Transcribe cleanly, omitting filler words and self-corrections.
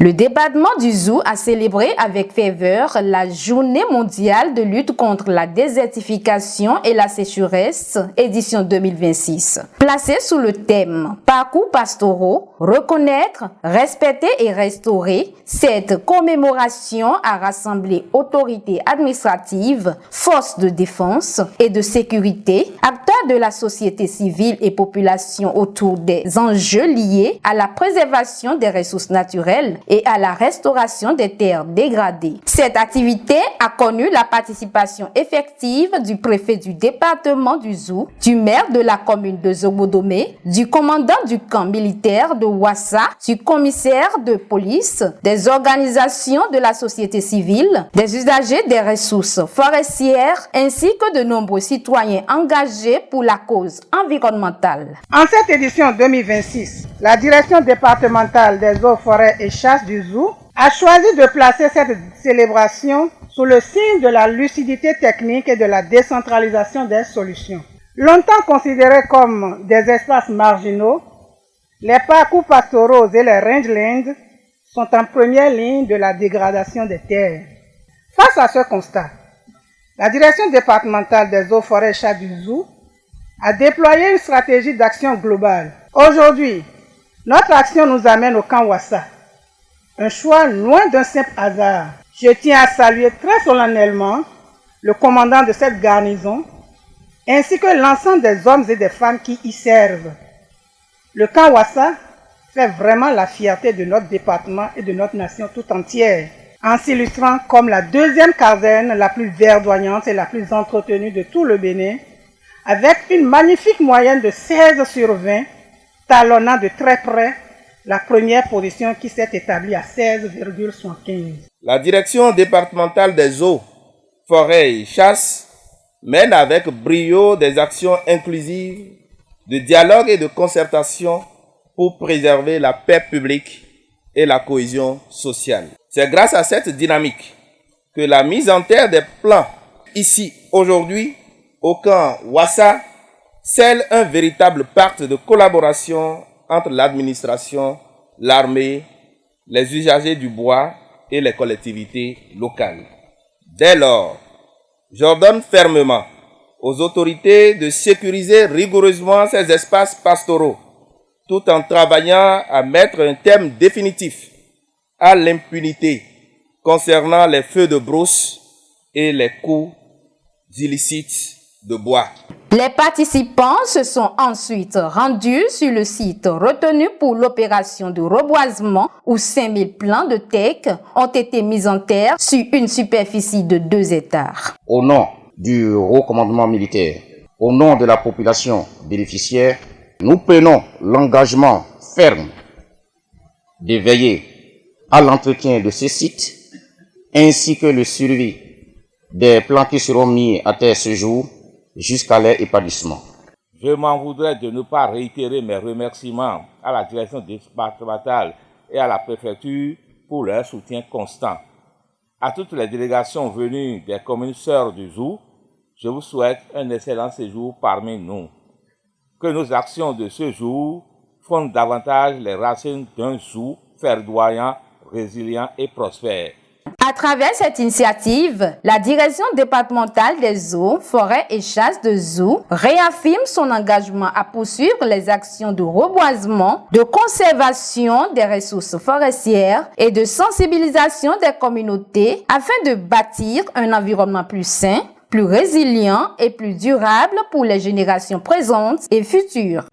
Le département du Zou a célébré avec ferveur la Journée mondiale de lutte contre la désertification et la sécheresse, édition 2026. Placée sous le thème « Parcours pastoraux, reconnaître, respecter et restaurer », cette commémoration a rassemblé autorités administratives, forces de défense et de sécurité, acteurs de la société civile et population autour des enjeux liés à la préservation des ressources naturelles et à la restauration des terres dégradées. Cette activité a connu la participation effective du préfet du département du Zou, du maire de la commune de Zobodomé, du commandant du camp militaire de Ouassa, du commissaire de police, des organisations de la société civile, des usagers des ressources forestières ainsi que de nombreux citoyens engagés pour la cause environnementale. En cette édition 2026, la direction départementale des eaux, forêts et chasses du Zou a choisi de placer cette célébration sous le signe de la lucidité technique et de la décentralisation des solutions. Longtemps considérés comme des espaces marginaux, les parcours pastoraux et les rangelands sont en première ligne de la dégradation des terres. Face à ce constat, la direction départementale des eaux, forêts et chasses du Zou a déployé une stratégie d'action globale. Aujourd'hui, notre action nous amène au camp Ouassa. Un choix loin d'un simple hasard. Je tiens à saluer très solennellement le commandant de cette garnison, ainsi que l'ensemble des hommes et des femmes qui y servent. Le camp Ouassa fait vraiment la fierté de notre département et de notre nation tout entière, en s'illustrant comme la deuxième caserne la plus verdoyante et la plus entretenue de tout le Bénin, avec une magnifique moyenne de 16 sur 20, talonnant de très près la première position qui s'est établie à 16,75. La direction départementale des eaux, forêts et chasses mène avec brio des actions inclusives, de dialogue et de concertation pour préserver la paix publique et la cohésion sociale. C'est grâce à cette dynamique que la mise en terre des plans ici aujourd'hui au camp Ouassa scelle un véritable pacte de collaboration entre l'administration, l'armée, les usagers du bois et les collectivités locales. Dès lors, j'ordonne fermement aux autorités de sécuriser rigoureusement ces espaces pastoraux, tout en travaillant à mettre un terme définitif à l'impunité concernant les feux de brousse et les coups illicites de bois. Les participants se sont ensuite rendus sur le site retenu pour l'opération de reboisement où 5000 plants de teck ont été mis en terre sur une superficie de 2 hectares. Au nom du haut commandement militaire, au nom de la population bénéficiaire, nous prenons l'engagement ferme de veiller à l'entretien de ces sites ainsi que le suivi des plants qui seront mis à terre ce jour jusqu'à leur épanouissement. Je m'en voudrais de ne pas réitérer mes remerciements à la direction départementale et à la préfecture pour leur soutien constant. À toutes les délégations venues des communes sœurs du Zou, je vous souhaite un excellent séjour parmi nous. Que nos actions de ce jour fondent davantage les racines d'un Zou verdoyant, résilient et prospère. À travers cette initiative, la direction départementale des eaux, forêts et chasses de Zou réaffirme son engagement à poursuivre les actions de reboisement, de conservation des ressources forestières et de sensibilisation des communautés afin de bâtir un environnement plus sain, plus résilient et plus durable pour les générations présentes et futures.